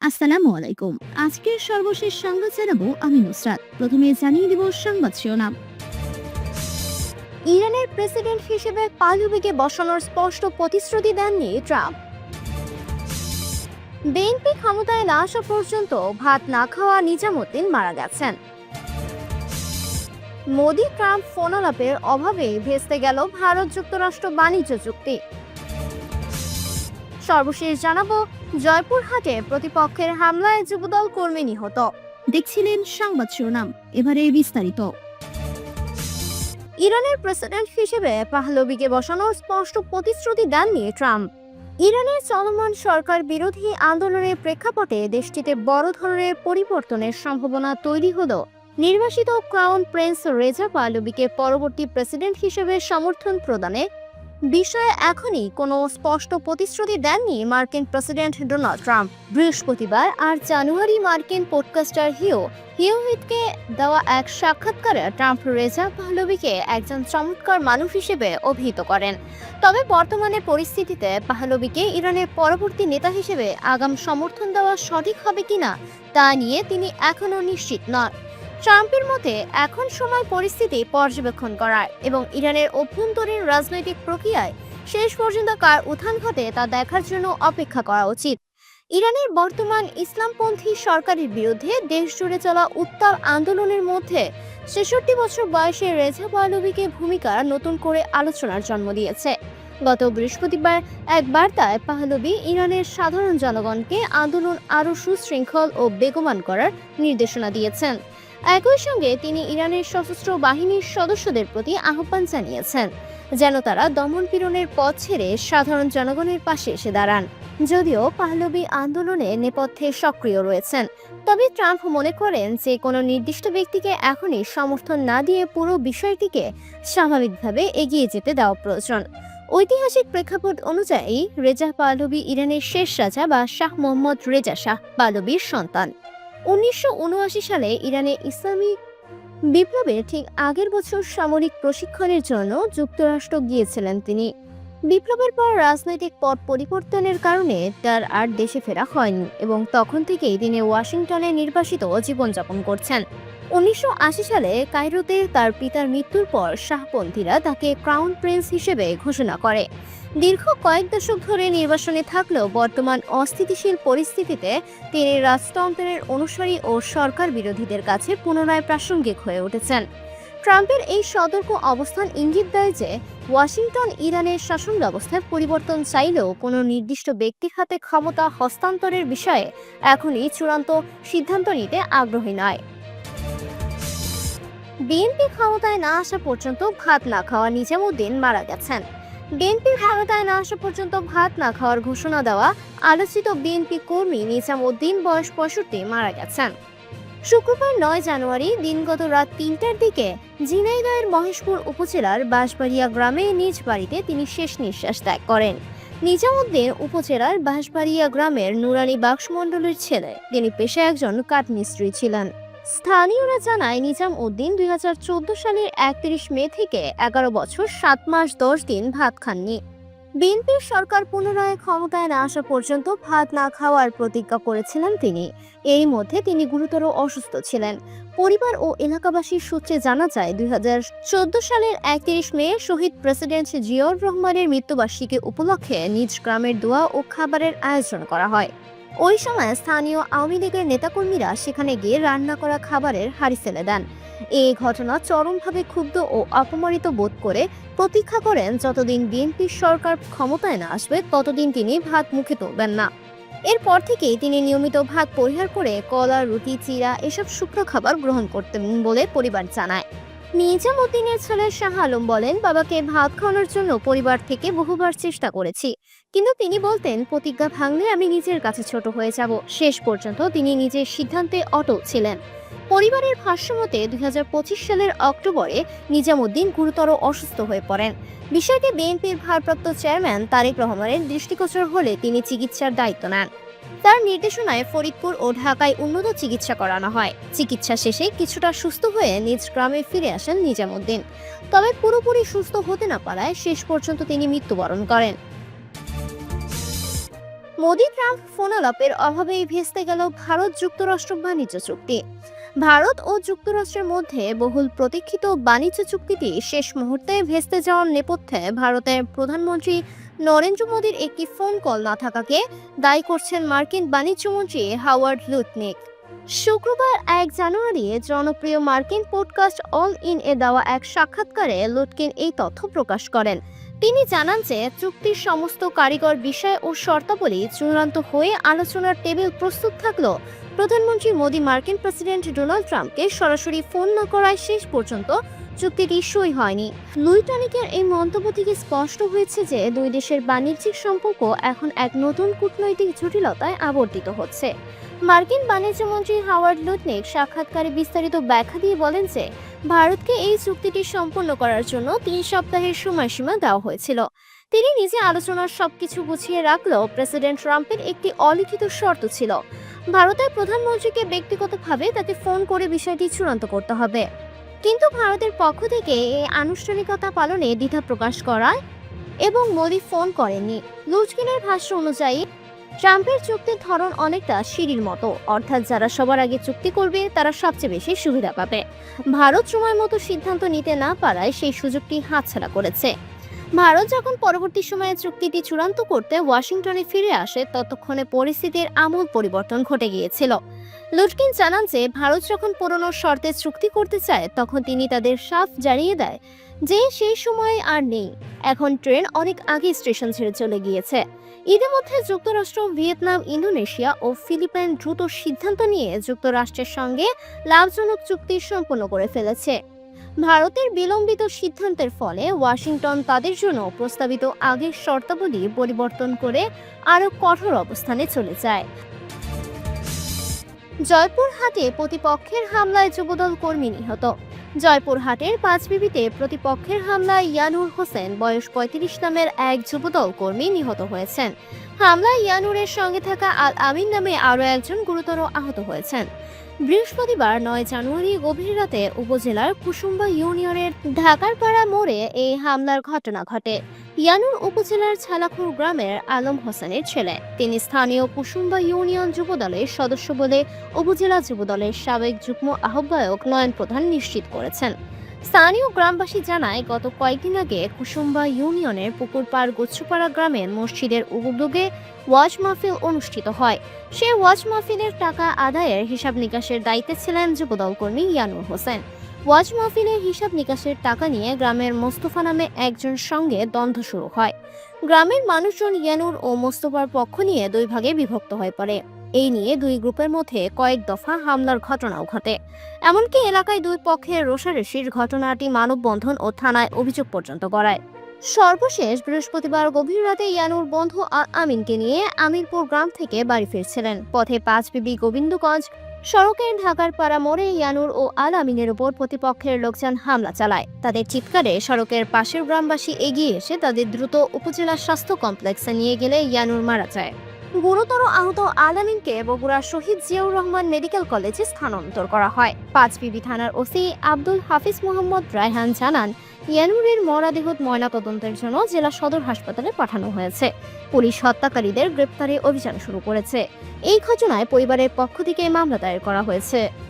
আসসালামু আলাইকুম। আজকের সর্বশেষ সংবাদ জানাবো আমি নুসরাত। প্রথমে জানিয়ে দিব সংবাদ শিরোনাম। ইরানের প্রেসিডেন্ট হিসেবে পাহলভিকে বসানোর স্পষ্ট প্রতিশ্রুতি দেননি ট্রাম্প। বিএনপি ক্ষমতায় না আসা পর্যন্ত ভাত না খাওয়া নিজামুদ্দিন মারা গেছেন। মোদি ট্রাম্প ফোনালাপের অভাবে ভেস্তে গেল ভারত যুক্তরাষ্ট্র বাণিজ্য চুক্তি। সর্বশেষ জানাবো, জয়পুরহাটে প্রতিপক্ষের হামলায় যুবদল কর্মী নিহত। দেখছিলেন সংবাদ শিরোনাম, এবারে বিস্তারিত। ইরানের প্রেসিডেন্ট হিসেবে পাহলভিকে বসানোর স্পষ্ট প্রতিশ্রুতি দেননি ট্রাম্প। ইরানের চলমান সরকার বিরোধী আন্দোলনের প্রেক্ষাপটে দেশটিতে বড় ধরনের পরিবর্তনের সম্ভাবনা তৈরি হলো নির্বাসিত ক্রাউন প্রিন্স রেজা পাহলভিকে পরবর্তী প্রেসিডেন্ট হিসেবে সমর্থন প্রদানে বিষয়ে এখনই কোনো স্পষ্ট প্রতিশ্রুতি দেননি মার্কিন প্রেসিডেন্ট ডোনাল্ড ট্রাম্প। বৃহস্পতিবার 8 জানুয়ারি মার্কিন পডকাস্টার হিউহিটকে দেওয়া এক সাক্ষাৎকারে ট্রাম্প রেজা পাহলভিকে একজন চমৎকার মানুষ হিসেবে অভিহিত করেন। তবে বর্তমানে পরিস্থিতিতে পাহলভিকে ইরানের পরবর্তী নেতা হিসেবে আগাম সমর্থন দেওয়া সঠিক হবে কিনা তা নিয়ে তিনি এখনও নিশ্চিত নন। ট্রাম্পের মতে এখন সময় পরিস্থিতি পর্যবেক্ষণ করার এবং ইরানের অভ্যন্তরীণ রাজনৈতিক প্রক্রিয়ায় শেষ পর্যন্ত কার উত্থান ঘটে তা দেখার জন্য অপেক্ষা করা উচিত। ইরানের বর্তমান ইসলামপন্থী সরকারের বিরুদ্ধে দেশ জুড়ে চলা উত্তাল আন্দোলনের মধ্যে ৬৬ বছর বয়সে রেজা পাহলভিকে ভূমিকা নতুন করে আলোচনার জন্ম দিয়েছে। গত বৃহস্পতিবার এক বার্তায় পাহলভি ইরানের সাধারণ জনগণকে আন্দোলন আরও সুশৃঙ্খল ও বেগবান করার নির্দেশনা দিয়েছেন। একই সঙ্গে তিনি ইরানের সশস্ত্র বাহিনীর সদস্যদের প্রতি আহ্বান জানিয়েছেন যেন তারা দমনপীড়নের পথ ছেড়ে সাধারণ জনগণের পাশে এসে দাঁড়ান। যদিও পাহলভি আন্দোলনে নেপথ্যে সক্রিয় রয়েছেন, তবে ট্রাম্প মনে করেন যে কোনো নির্দিষ্ট ব্যক্তিকে এখনই সমর্থন না দিয়ে পুরো বিষয়টিকে স্বাভাবিকভাবে এগিয়ে যেতে দেওয়া প্রয়োজন। ঐতিহাসিক প্রেক্ষাপট অনুযায়ী রেজা পাহলভি ইরানের শেষ রাজা বা শাহ মোহাম্মদ রেজা শাহ পাহলভির সন্তান। 1979 সালে ইরানে ইসলামী বিপ্লবের ঠিক আগের বছর সামরিক প্রশিক্ষণের জন্য যুক্তরাষ্ট্র গিয়েছিলেন তিনি। বিপ্লবের পর রাজনৈতিক পট পরিবর্তনের কারণে তার আর দেশে ফেরা হয়নি এবং তখন থেকেই তিনি ওয়াশিংটনে নির্বাসিত জীবনযাপন করছেন। 1980 সালে কায়রোতে তার পিতার মৃত্যুর পর শাহপন্থীরা তাকে ক্রাউন প্রিন্স হিসেবে ঘোষণা করে। দীর্ঘ কয়েক দশক ধরে নির্বাসনে থাকলেও বর্তমান অস্থিতিশীল পরিস্থিতিতে তিনি রাজতন্ত্রের অনুসারী ও সরকার বিরোধীদের কাছে পুনরায় প্রাসঙ্গিক হয়ে উঠেছেন। ট্রাম্পের এই সতর্ক অবস্থান ইঙ্গিত দেয় যে ওয়াশিংটন ইরানের শাসন ব্যবস্থার পরিবর্তন চাইলেও কোনো নির্দিষ্ট ব্যক্তির হাতে ক্ষমতা হস্তান্তরের বিষয়ে এখনই চূড়ান্ত সিদ্ধান্ত নিতে আগ্রহী নয়। বিএনপি ক্ষমতায় না আসা পর্যন্ত ভাত না খাওয়া নিজামুদ্দিন মারা গেছেন। বিএনপির ক্ষমতায় না আসা পর্যন্ত ভাত না খাওয়ার ঘোষণা দেওয়া আলোচিত বিএনপি কর্মী নিজামুদ্দিন বয়স 65 মারা গেছেন। শুক্রবার 9 জানুয়ারি দিনগত রাত 3টার দিকে ঝিনাইদহের মহেশপুর উপজেলার বাঁশবাড়িয়া গ্রামে নিজ বাড়িতে তিনি শেষ নিঃশ্বাস ত্যাগ করেন। নিজামুদ্দিন উপজেলার বাঁশবাড়িয়া গ্রামের নুরানি বাক্সমণ্ডলের ছেলে। তিনি পেশায় একজন কাঠমিস্ত্রি ছিলেন। স্থানীয়রা জানায় নিজামউদ্দিন 2014 সালের 31 মে থেকে 11 বছর 7 মাস 10 দিন ভাত খাননি। বিএনপির সরকার পুনরায় ক্ষমতায় না আসা পর্যন্ত ভাত না খাওয়ার প্রতিজ্ঞা করেছিলেন তিনি। এর মধ্যে তিনি গুরুতর অসুস্থ ছিলেন। পরিবার ও এলাকাবাসীর সূত্রে জানা যায় 2014 সালের 31 মে শহীদ প্রেসিডেন্ট জিয়াউর রহমানের মৃত্যুবার্ষিকী উপলক্ষে নিজ গ্রামের দোয়া ও খাবারের আয়োজন করা হয়। ওই সময় স্থানীয় আওয়ামী লীগের নেতাকর্মীরা সেখানে গিয়ে রান্না করা খাবারের হাঁড়ি ফেলে দেন। এই ঘটনা চরমভাবে ক্ষুব্ধ ও অপমানিত বোধ করে প্রতীক্ষা করেন যতদিন বিএনপির সরকার ক্ষমতায় না আসবে ততদিন তিনি ভাত মুখে তুলবেন না। এরপর থেকেই তিনি নিয়মিত ভাত পরিহার করে কলা, রুটি, চিড়া এসব শুকনো খাবার গ্রহণ করতেন বলে পরিবার জানায়। নিজামউদ্দিনের ছেলে শাহ আলম বলেন, বাবাকে ভাত খাওয়ানোর জন্য পরিবার থেকে বহুবার চেষ্টা করেছি, কিন্তু তিনি বলতেন প্রতিজ্ঞা ভাঙলে আমি নিজের কাছে ছোট হয়ে যাব। শেষ পর্যন্ত তিনি নিজের সিদ্ধান্তে অটল ছিলেন। পরিবারের ভাষ্যমতে 2025 সালের অক্টোবরে নিজামউদ্দিন গুরুতর অসুস্থ হয়ে পড়েন। বিষয়টি বিএনপির ভারপ্রাপ্ত চেয়ারম্যান তারেক রহমানের দৃষ্টিগোচর হলে তিনি চিকিৎসার দায়িত্ব নেন। তার নির্দেশনায় ফরিদপুর ও ঢাকায় উন্নত চিকিৎসা করানো হয়। চিকিৎসা শেষে কিছুটা সুস্থ হয়ে নিজ গ্রামে ফিরে আসেন নিজামউদ্দিন। তবে পুরোপুরি সুস্থ হতে না পারায় শেষ পর্যন্ত তিনি মৃত্যুবরণ করেন। মোদি ট্রাম্প ফোনালাপের অভাবেই ভেস্তে গেল ভারত যুক্তরাষ্ট্র বাণিজ্য চুক্তি। ভারত ও যুক্তরাষ্ট্রের মধ্যে বহুল প্রতীক্ষিত বাণিজ্য চুক্তিটি শেষ মুহূর্তে ভেস্তে যাওয়ার নেপথ্যে ভারতের প্রধানমন্ত্রী নরেন্দ্র মোদীর একটি ফোন কল না থাকাকে দায়ী করছেন মার্কিন বাণিজ্যমন্ত্রী হাওয়ার্ড লুটনিক। শুক্রবার 1 জানুয়ারি জনপ্রিয় মার্কিন পডকাস্ট অল ইন এ দেওয়া এক সাক্ষাৎকারে লুটকিন এই তথ্য প্রকাশ করেন। তিনি জানান যে চুক্তির সমস্ত কারিগর বিষয় ও শর্তাবলী চূড়ান্ত হয়ে আলোচনার টেবিল প্রস্তুত থাকলেও প্রধানমন্ত্রী মোদী মার্কিন প্রেসিডেন্ট ডোনাল্ড ট্রাম্পকে সরাসরি ফোন না করায় শেষ পর্যন্ত চুক্তিটি সই হয়নি। লুইটনিকের এই মন্তব্য থেকে স্পষ্ট হয়েছে যে দুই দেশের বাণিজ্যিক সম্পর্ক এখন এক নতুন কূটনৈতিক জটিলতায় আবর্তিত হচ্ছে। মার্কিন বাণিজ্যমন্ত্রী হাওয়ার্ড লুটনিক সাক্ষাৎকারে বিস্তারিত ব্যাখ্যা দিয়ে বলেন যে ভারতকে এই চুক্তিটি সম্পন্ন করার জন্য 3 সপ্তাহের সময়সীমা দেওয়া হয়েছিল। তিনি নিজে আলোচনার সবকিছু গুছিয়ে রাখলেও প্রেসিডেন্ট ট্রাম্পের একটি অলিখিত শর্ত ছিল, ভারতের প্রধানমন্ত্রীকে ব্যক্তিগতভাবে তাকে ফোন করে বিষয়টি চূড়ান্ত করতে হবে। কিন্তু ভারতের পক্ষ থেকে এই আনুষ্ঠানিকতা পালনে দ্বিধা প্রকাশ করায় এবং মোদি ফোন করেননি। লুটকিনের ভাষ্য অনুযায়ী ট্রাম্পের চুক্তির ধরন অনেকটা সিঁড়ির মতো, অর্থাৎ যারা সবার আগে চুক্তি করবে তারা সবচেয়ে বেশি সুবিধা পাবে। ভারত সময় মতো সিদ্ধান্ত নিতে না পারায় সেই সুযোগটি হাতছাড়া করেছে। ভারত যখন পরবর্তী সময়ে চুক্তিটি চূড়ান্ত করতে ওয়াশিংটনে ফিরে আসে ততক্ষণে পরিস্থিতির আমূল পরিবর্তন ঘটে গিয়েছিল। লুটকিন জানান যে ভারত যখন পুরনো শর্তে চুক্তি করতে চায় তখন তিনি তাদের সাফ জানিয়ে দেয় যে সেই সময় আর নেই, এখন ট্রেন অনেক আগে স্টেশন ছেড়ে চলে গিয়েছে। ইতিমধ্যে যুক্তরাষ্ট্র, ভিয়েতনাম, ইন্দোনেশিয়া ও ফিলিপাইন দ্রুত সিদ্ধান্ত নিয়ে যুক্তরাষ্ট্রের সঙ্গে লাভজনক চুক্তি সম্পন্ন করে ফেলেছে। ভারতের বিলম্বিত সিদ্ধান্তের ফলে ওয়াশিংটন তাদের জন্য প্রস্তাবিত আগের শর্তাবলী পরিবর্তন করে আরও কঠোর অবস্থানে চলে যায়। জয়পুরহাটে প্রতিপক্ষের হামলায় যুবদল কর্মী নিহত। জয়পুরহাটের পাঁচবিবিতে প্রতিপক্ষের হামলায় ইয়ানুর হোসেন বয়স 35 নামের এক যুবদল কর্মী নিহত হয়েছেন। হামলায় ইয়ানুরের সঙ্গে থাকা আল আমিন নামে আরও একজন গুরুতর আহত হয়েছেন। বৃহস্পতিবার 9 জানুয়ারি গভীর রাতে উপজেলার কুসুম্বা ইউনিয়নের ঢাকারপাড়া মোড়ে এই হামলার ঘটনা ঘটে। ইয়ানুর উপজেলার ছালাখুর গ্রামের আলম হোসেনের ছেলে। তিনি স্থানীয় কুসুম্বা ইউনিয়ন যুবদলের সদস্য বলে উপজেলা যুবদলের সাবেক যুগ্ম আহ্বায়ক নয়ন প্রধান নিশ্চিত করেছেন। স্থানীয় গ্রামবাসী জানায়, গত কয়েকদিন আগে কুসুম্বা ইউনিয়নের পুকুরপাড় গোচ্ছপাড়া গ্রামের মসজিদের উদ্যোগে ওয়াজ মাহফিল অনুষ্ঠিত হয়। সেই ওয়াজ মাহফিলের টাকা আদায়ের হিসাব নিকাশের দায়িত্বে ছিলেন যুবদল কর্মী ইয়ানুর হোসেন। ওয়াজ মাহফিলের হিসাব নিকাশের টাকা নিয়ে গ্রামের মোস্তফা নামে একজনের সঙ্গে দ্বন্দ্ব শুরু হয়। গ্রামের মানুষজন ইয়ানুর ও মোস্তফার পক্ষ নিয়ে দুই ভাগে বিভক্ত হয়ে পড়ে। এই নিয়ে দুই গ্রুপের মধ্যে কয়েক দফা হামলার ঘটনাও ঘটে। এমনকি এলাকায় দুই পক্ষের রোষারেশির ঘটনাটি মানববন্ধন ও থানায় অভিযোগ পর্যন্ত গড়ায়। সর্বশেষ বৃহস্পতিবার গভীর রাতে ইয়ানুর বন্ধু আল আমিনকে নিয়ে আমিরপুর গ্রাম থেকে বাড়ি ফিরছিলেন। পথে পাঁচবিবি গোবিন্দগঞ্জ সড়কের ঢাকারপাড়া মোড়ে ইয়ানুর ও আল আমিনের উপর প্রতিপক্ষের লোকজন হামলা চালায়। তাদের চিৎকারে সড়কের পাশের গ্রামবাসী এগিয়ে এসে তাদের দ্রুত উপজেলা স্বাস্থ্য কমপ্লেক্সে নিয়ে গেলে ইয়ানুর মারা যায়। গুরুতর আহত আল আমিনকে বগুড়া শহীদ জিয়াউর রহমান মেডিকেল কলেজে স্থানান্তর করা হয়। পাঁচবিবি থানার ওসি আব্দুল হাফিজ মোহাম্মদ রায়হান জানান, ইয়ানুরের মরদেহ ময়নাতদন্তের জন্য জেলা সদর হাসপাতালে পাঠানো হয়েছে। পুলিশ হত্যাকারীদের গ্রেপ্তারে অভিযান শুরু করেছে। এই ঘটনায় পরিবারের পক্ষ থেকে মামলা দায়ের করা হয়েছে।